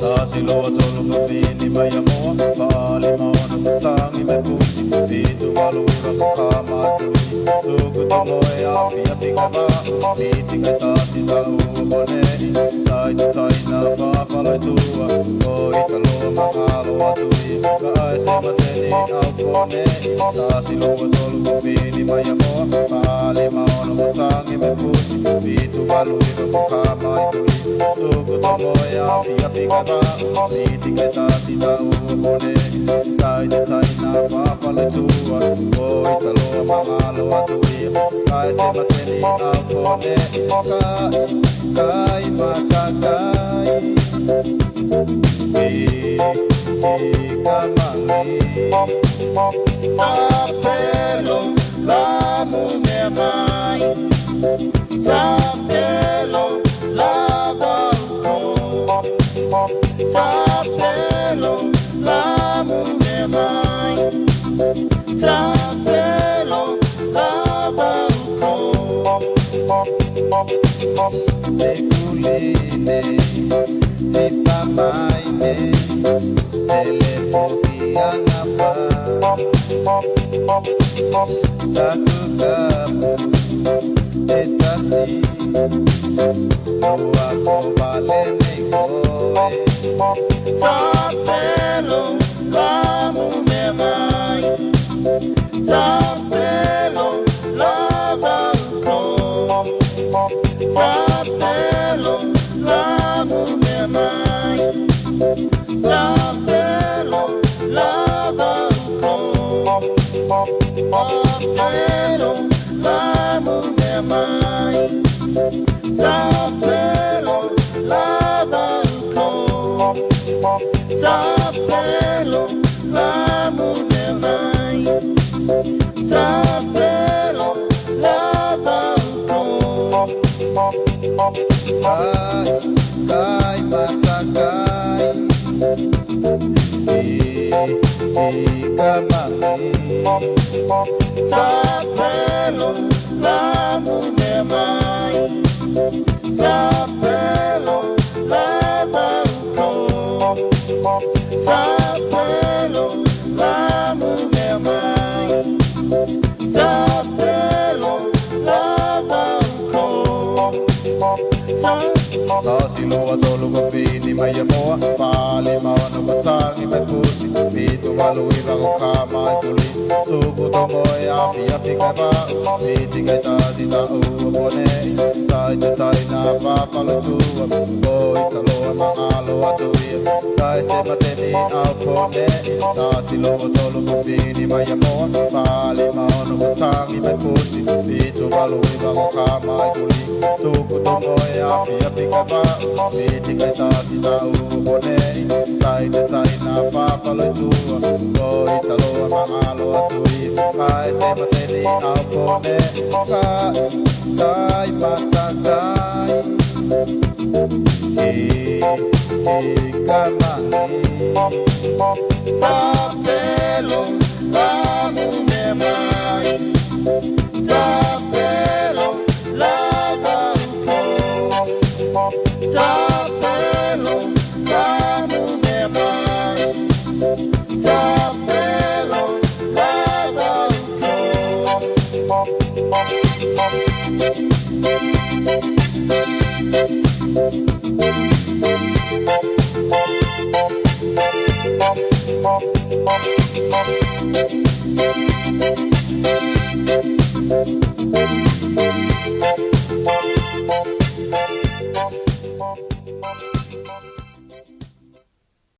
Taasi luotolla viini ja mua vaalimaana, mutta me puhutti viitu valuura mukaan tuli. Sukutomo ja fiatika vaan, viitikä taasi tauoneeni. Saitu taina vaapaloitua, koita luoma haluatui. Kaisemateni aukoneeni, taasi luotolla viini ja mua vaalimaana, mutta me puhutti viitu valuura mukaan tuli. Sukutomo ja fiatika vaan, viitikä taasi tauoneeni. Saitu taina vaapaloitua, koita luoma haluatui. Kaisemateni aukoneeni, kai matakai kamangi sapelo lamu memai sapelo labanko sapelo lamu memai sapelo labanko Sekuline, tipamaine, telefonia ngapa Satu kamu, etasi Doa ko valene koe Sapelo, kamu memai Sapelo, labanko Sapelo, lamu memai Sapelo, labanko Sapelo, lamu memai Sapelo, labanko Sapelo, lamu memai Sapelo, labanko Kai matakai kamangi Sapelo, lamu memai Sapelo, labanko Sapelo, lamu memai Sapelo, labanko Taasi luotolla kun viini ja mua vaalimaana, matangi me pusi viitu valuiva kun kaamai tuli. Sukutomo ja fiatika vaan, viitikä taasi tauoneeni. Saitu tainaa vaapaloitua, koita luoma haluatui. Kaisemateni aukoneeni, taasi luotolla kun viini ja mua vaalimaana, matangi me pusi viitu valuiva kun kaamai tuli. Sukutomo ja fiatika vaan, viitikä taasi tauoneeni. Saitu tainaa vaapaloitua, koita luoma haluatui. Kaisemateni aukoneeni, kai matakai kamangi Sapelo, lamu memai Sapelo, labanko Sapelo, lamu memai Sapelo, labanko